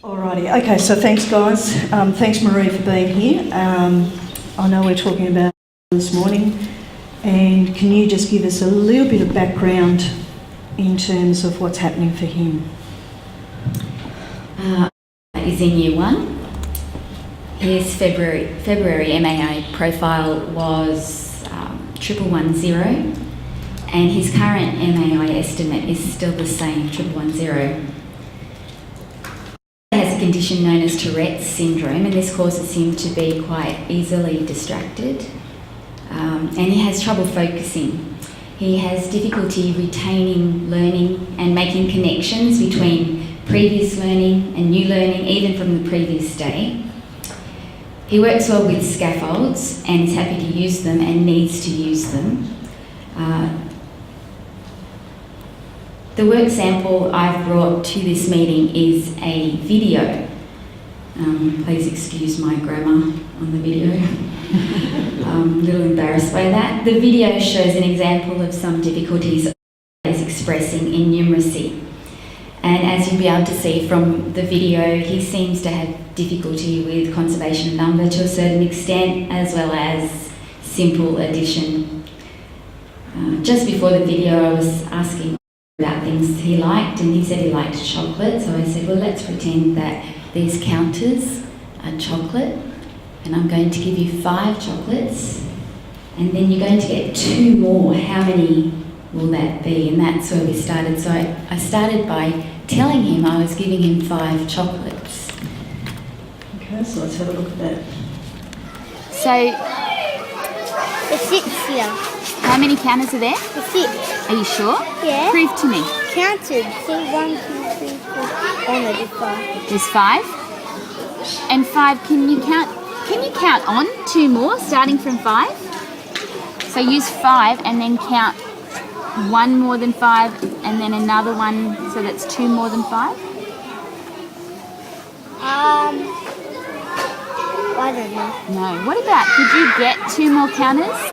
Alrighty, okay, so thanks guys. Thanks Marie for being here. I know we're talking about this morning, and can you just give us a little bit of background in terms of what's happening for him? He's in year one. His February MAI profile was 1110, and his current MAI estimate is still the same, 1110. He has a condition known as Tourette's syndrome, and this causes him to be quite easily distracted, and he has trouble focusing. He has difficulty retaining learning and making connections between previous learning and new learning, even from the previous day. He works well with scaffolds and is happy to use them and needs to use them. The work sample I've brought to this meeting is a video. Please excuse my grammar on the video. I'm a little embarrassed by that. The video shows an example of some difficulties he's expressing in numeracy. And as you'll be able to see from the video, he seems to have difficulty with conservation of number to a certain extent, as well as simple addition. Just before the video, I was asking about things he liked, and he said he liked chocolate. So I said, well, let's pretend that these counters are chocolate, and I'm going to give you 5 chocolates, and then you're going to get 2 more. How many will that be? And that's where we started. So I started by telling him I was giving him 5 chocolates. Okay, so let's have a look at that. So, The 6 here. how many counters are there? The 6. Are you sure? Yeah. Prove to me. Counted. So 1, 2, 3, 4. Oh no, there's 5. There's 5. And 5, can you count on 2 more starting from 5? So use 5 and then count 1 more than 5 and then another one, so that's 2 more than 5? I don't know. No. What about, could you get 2 more counters?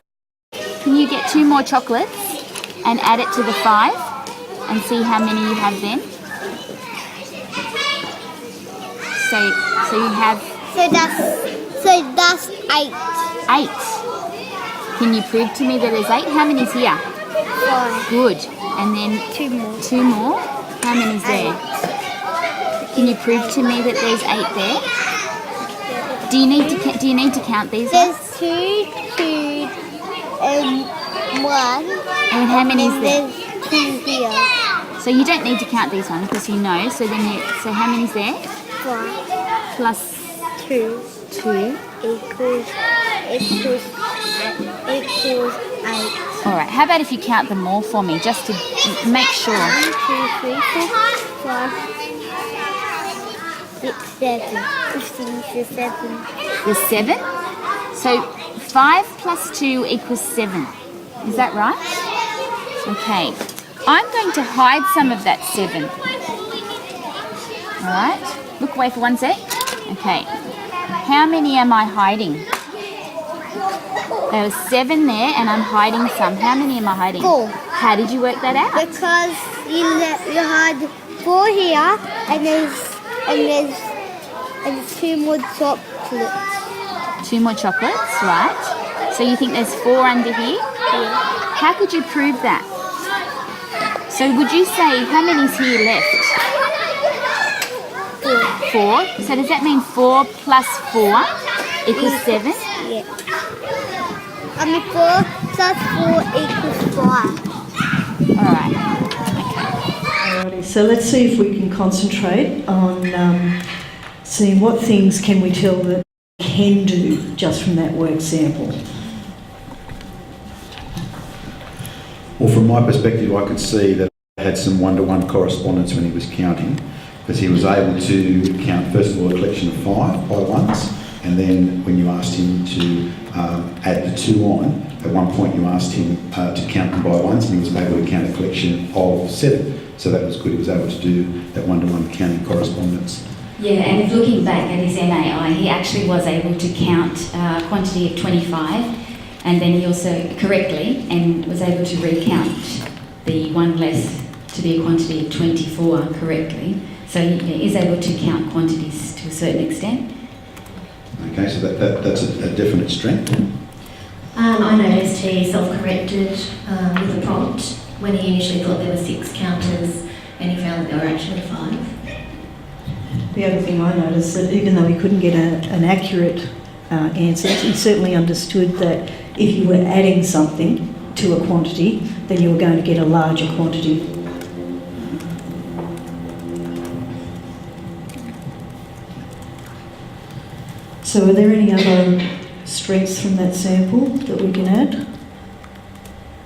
Can you get 2 more chocolates and add it to the 5 and see how many you have then? So you have So that's 8. 8. Can you prove to me that there's 8? How many's here? 5. Good. And then 2 more. 2 more? How many's there? Can you prove to me that there's 8 there? Do you need to count these? There's 2, 2, and 1. And how many's there? There's 2 here. So you don't need to count these ones because you know. So how many's there? 5 Plus 2 2. equals 8. All right. How about if you count them all for me, just to make sure? 1, 2, 3, 4, 5, 6, 7. 15 to 7. There's 7. So 5 plus 2 equals 7. Is that right? Okay. I'm going to hide some of that 7. All right. Look away for 1 sec. Okay. How many am I hiding? There was 7 there, and I'm hiding some. How many am I hiding? 4. How did you work that out? Because you had 4 here, and there's 2 more chocolates. 2 more chocolates, right? So you think there's 4 under here? Yeah. How could you prove that? So would you say, how many's here left? 4. So does that mean 4 plus 4 equals 7? Yeah. 4 plus 4 equals 5. All right. Alrighty, so let's see if we can concentrate on seeing what things can we tell that we can do just from that work sample. Well, from my perspective, I could see that I had some one-to-one correspondence when he was counting, because he was able to count, first of all, a collection of 5 by ones, and then when you asked him to add the 2 on, at one point you asked him to count them by ones, and he was able to count a collection of 7. So that was good. He was able to do that one-to-one counting correspondence. Yeah, and if looking back at his MAI, he actually was able to count a quantity of 25, and then he also correctly and was able to recount the 1 less to be a quantity of 24 correctly. So he is able to count quantities to a certain extent. Okay, so that's a definite strength. I noticed he self-corrected with a prompt when he initially thought there were 6 counters and he found that there were actually 5. The other thing I noticed that even though he couldn't get an accurate answer, he certainly understood that if you were adding something to a quantity, then you were going to get a larger quantity. So are there any other strengths from that sample that we can add?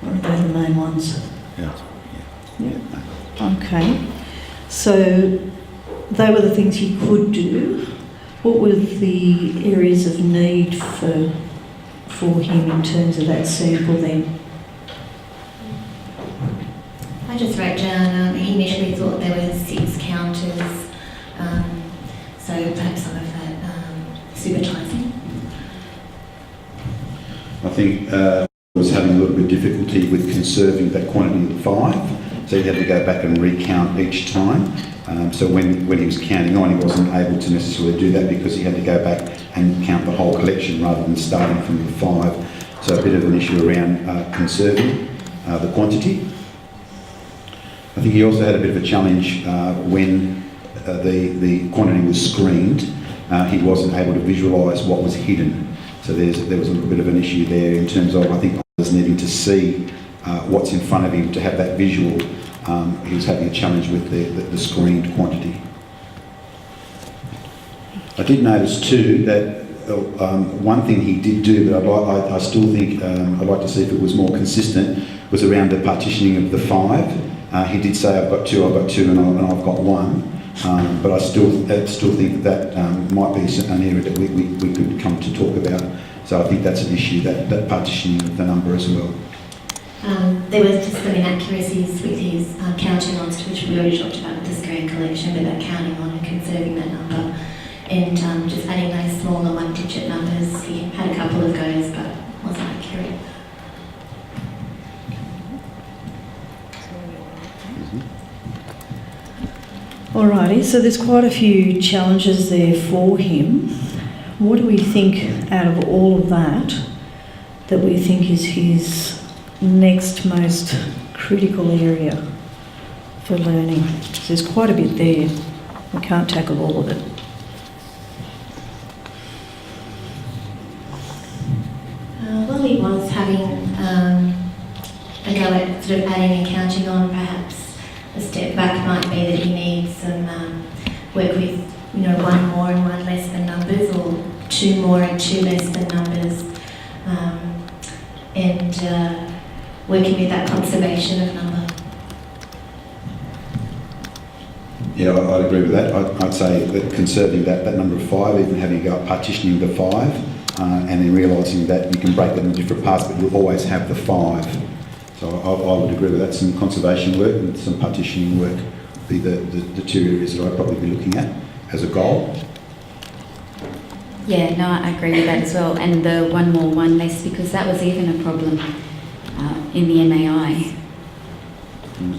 Or are they the main ones? Yeah. Okay. So they were the things he could do. What were the areas of need for him in terms of that sample then? I just wrote down he initially thought there were 6 counters, so perhaps some of that supertising. I think was having a little bit of difficulty with conserving that quantity of 5, so he had to go back and recount each time. So when he was counting on, he wasn't able to necessarily do that because he had to go back and count the whole collection rather than starting from the 5. So a bit of an issue around conserving the quantity. I think he also had a bit of a challenge when the quantity was screened. He wasn't able to visualise what was hidden. So there was a little bit of an issue there in terms of, I think, others needing to see what's in front of him to have that visual. He was having a challenge with the screened quantity. I did notice too that one thing he did do, but I still think I'd like to see if it was more consistent, was around the partitioning of the 5. He did say, I've got 2, and I've got 1. But I still think that might be an area that we could come to talk about. So I think that's an issue, that partitioning of the number as well. There was just some inaccuracies with his counting ons, which we already talked about with the screen collection, but about counting on and conserving that number. And just adding those smaller 1-digit numbers. He had a couple of goes, but wasn't accurate. Alrighty, so there's quite a few challenges there for him. What do we think out of all of that we think is his next most critical area for learning? So there's quite a bit there. We can't tackle all of it. Well, he was having a go at sort of adding and counting on. Perhaps a step back might be that he needs some work with, 1 more and 1 less than numbers, or 2 more and 2 less than numbers, and working with that conservation of number. Yeah, I'd agree with that. I'd say that conserving that number of 5, even having a go at partitioning the 5, and then realising that you can break them into different parts, but you'll always have the 5. So I would agree with that. Some conservation work and some partitioning work would be the 2 areas that I'd probably be looking at as a goal. Yeah, no, I agree with that as well. And the 1 more, 1 less, because that was even a problem in the MAI.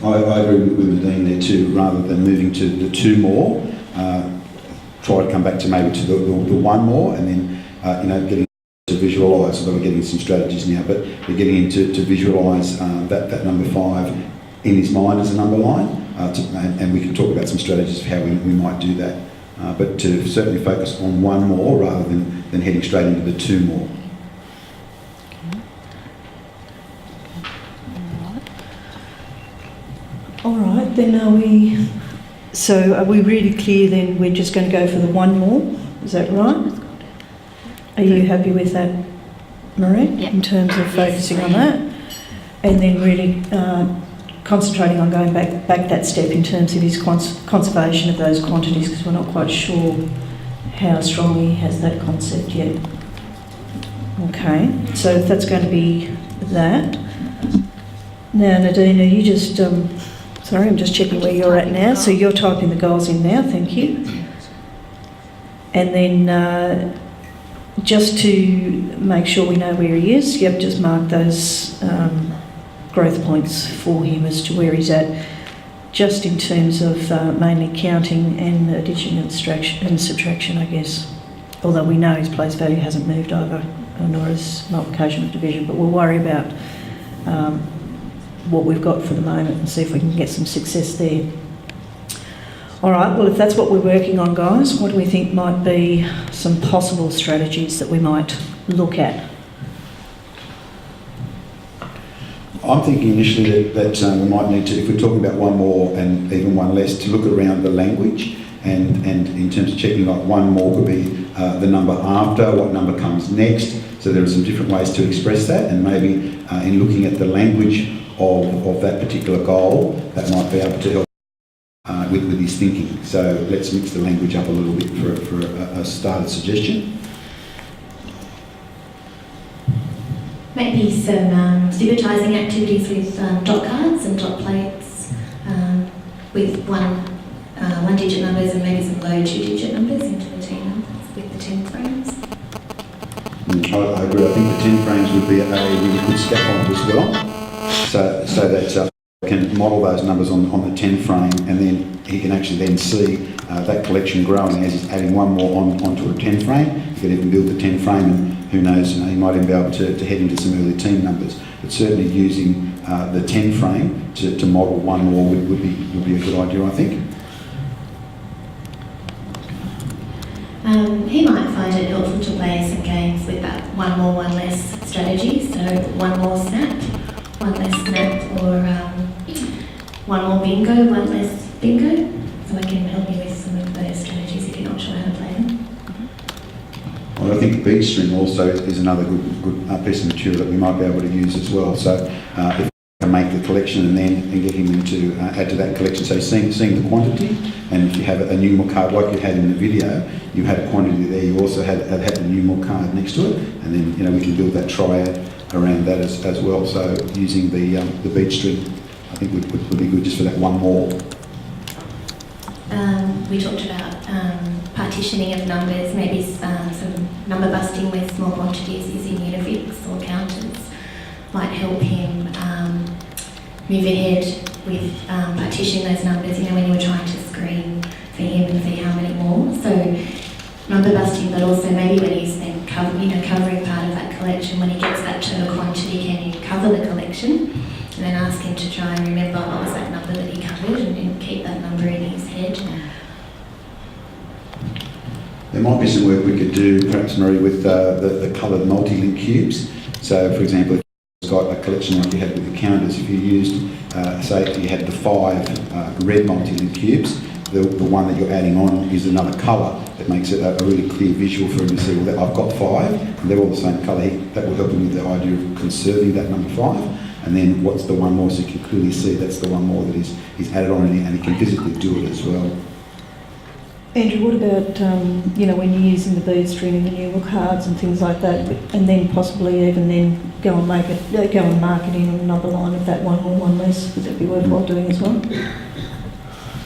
I agree with the Dean there too. Rather than moving to the 2 more, try to come back to maybe to the 1 more, and then getting to visualise. Although we're getting some strategies now, but we're getting into to visualise that number 5 in his mind as a number line, and we can talk about some strategies of how we might do that. But to certainly focus on 1 more rather than heading straight into the 2 more. All right, then are we really clear then we're just going to go for the 1 more? Is that right? Are you happy with that, Marie? Yeah. In terms of focusing on that? And then really concentrating on going back that step in terms of his conservation of those quantities, because we're not quite sure how strong he has that concept yet. Okay, so if that's going to be that. Now, Nadine, are you just... sorry, I'm just checking where you're at now. So you're typing the goals in now, thank you. And then just to make sure we know where he is, yep, just mark those growth points for him as to where he's at. just in terms of mainly counting and addition and subtraction, I guess. Although we know his place value hasn't moved over, nor his multiplication of division, but we'll worry about what we've got for the moment and see if we can get some success there. All right, well, if that's what we're working on, guys, what do we think might be some possible strategies that we might look at? I'm thinking initially that we might need to, if we're talking about one more and even one less, to look around the language and in terms of checking, like one more could be the number after, what number comes next. So there are some different ways to express that, and maybe in looking at the language of that particular goal, that might be able to help with his thinking. So let's mix the language up a little bit for a started suggestion. Maybe some supervising activities with dot cards and dot plates with one-digit numbers and maybe some low two-digit numbers into the 10 numbers with the 10 frames. I agree. I think the 10 frames would be a really good scaffold as well, so that can model those numbers on the 10 frame, and then he can actually then see that collection growing as he's adding one more onto a 10 frame. He could even build the 10 frame, and who knows, he might even be able to head into some early team numbers. But certainly using the 10 frame to model one more would be a good idea, I think. He might find it helpful to play some games with that one more, one less strategy. So one more snap, one less snap, or one more bingo, one less bingo. So I can help you with some of those strategies if you're not sure how to play them. Well, I think the bead string also is another good piece of material that we might be able to use as well. So if we can make the collection and then get him to add to that collection, so seeing the quantity, and if you have a numeral card like you had in the video, you had a quantity there, you also had the numeral card next to it, and then we can build that triad around that as well. So using the bead string, I think would be good just for that one more. We talked about partitioning of numbers, maybe some number busting with small quantities using unifix or counters might help him move ahead with partitioning those numbers, when you were trying to screen for him and see how many more. So number busting, but also maybe when he's then covering part of that collection, when he gets that total quantity, can you cover the collection? And then ask him to try and remember what was that number that he covered and keep that number in his head. There might be some work we could do, perhaps, Marie, with the coloured multi-link cubes. So, for example, if you've got a collection like you had with the counters, if you used, say, if you had the 5 red multi-link cubes, the one that you're adding on is another colour. It makes it a really clear visual for him to see, well, I've got 5, and they're all the same colour. That will help him with the idea of conserving that number 5. And then what's the one more, so you can clearly see that's the one more that he's added on, and he can physically do it as well. Andrew, what about, when you're using the bead string and the numeral cards and things like that, and then possibly even then go and mark it in on a number line of that one more, one less? Would that be worthwhile doing as well?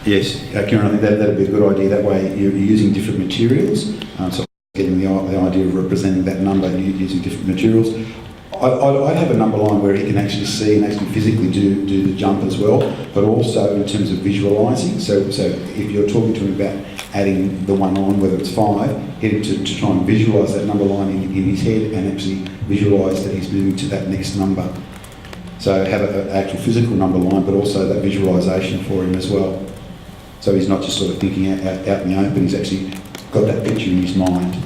Yes, Kieran, I think that'd be a good idea. That way you're using different materials, so getting the idea of representing that number using different materials. I'd have a number line where he can actually see and actually physically do the jump as well, but also in terms of visualising. So if you're talking to him about adding the one on, whether it's 5, get him to try and visualise that number line in his head and actually visualise that he's moving to that next number. So have an actual physical number line, but also that visualisation for him as well. So he's not just sort of thinking out in the open, he's actually got that picture in his mind.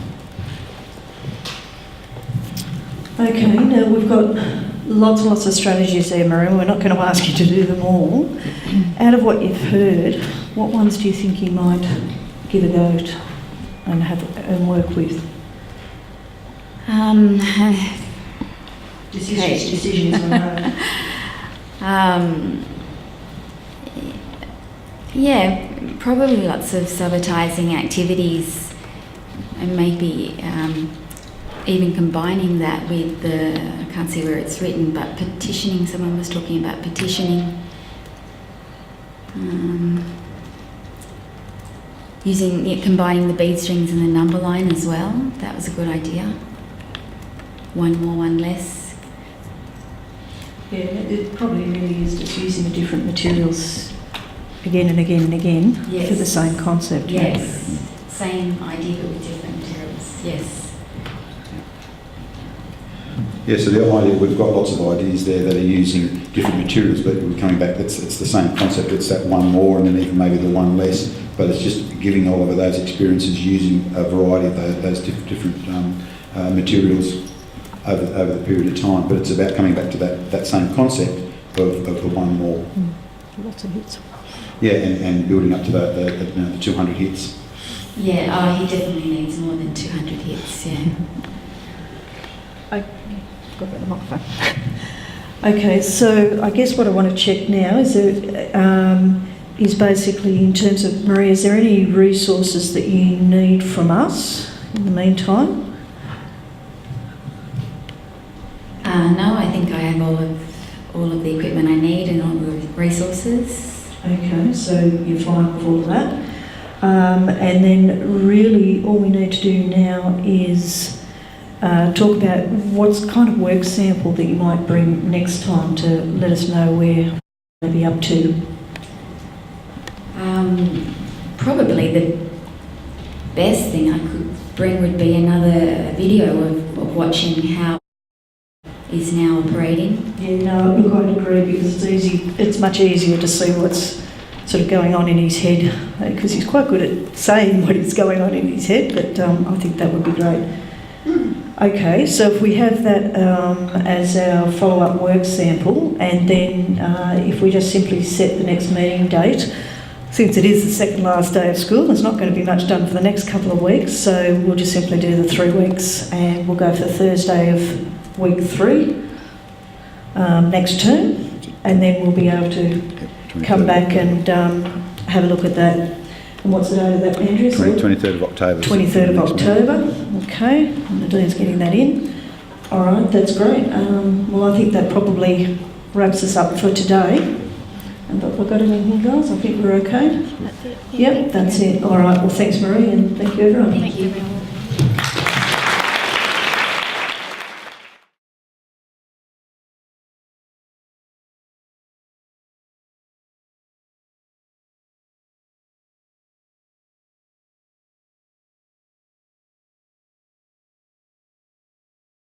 Okay, now we've got lots and lots of strategies there, Marie. We're not going to ask you to do them all. Out of what you've heard, what ones do you think you might give a go at and work with? Decisions I know. Yeah, probably lots of sabotising activities, and maybe even combining that with I can't see where it's written, but petitioning. Someone was talking about petitioning. Combining the bead strings and the number line as well. That was a good idea. One more, one less. Yeah, it probably really is just using the different materials again and again and again Yes. for the same concept. Yes. Same idea but with different materials. Yes. Yeah, so the idea, we've got lots of ideas there that are using different materials, but we're coming back, it's the same concept, it's that one more and then even maybe the one less, but it's just giving Oliver those experiences using a variety of those different materials over the period of time, but it's about coming back to that same concept of the one more. Lots of hits. Yeah, and building up to the 200 hits. Yeah, he definitely needs more than 200 hits, yeah. I got the microphone. Okay, so I guess what I want to check now is basically in terms of, Marie, is there any resources that you need from us in the meantime? No, I think I have all of the equipment I need and all the resources. Okay, so you're fine with all of that. And then really all we need to do now is talk about what's kind of work sample that you might bring next time to let us know where we'll be up to. Probably the best thing I could bring would be another video of watching how is now operating. Yeah, no, look, I'd agree because it's much easier to see what's sort of going on in his head because he's quite good at saying what is going on in his head, but I think that would be great. Okay, so if we have that as our follow-up work sample, and then if we just simply set the next meeting date, since it is the second last day of school, there's not going to be much done for the next couple of weeks, so we'll just simply do the 3 weeks and we'll go for Thursday of week 3 next term, and then we'll be able to come back and have a look at that. And what's the date of that, Andrew? 23rd of October. 23rd of October, okay, and the Dean's getting that in. All right, that's great. Well, I think that probably wraps us up for today. And have I got anything else? I think we're okay. That's it. Yep, that's it. All right, well, thanks, Marie, and thank you, everyone. Thank you.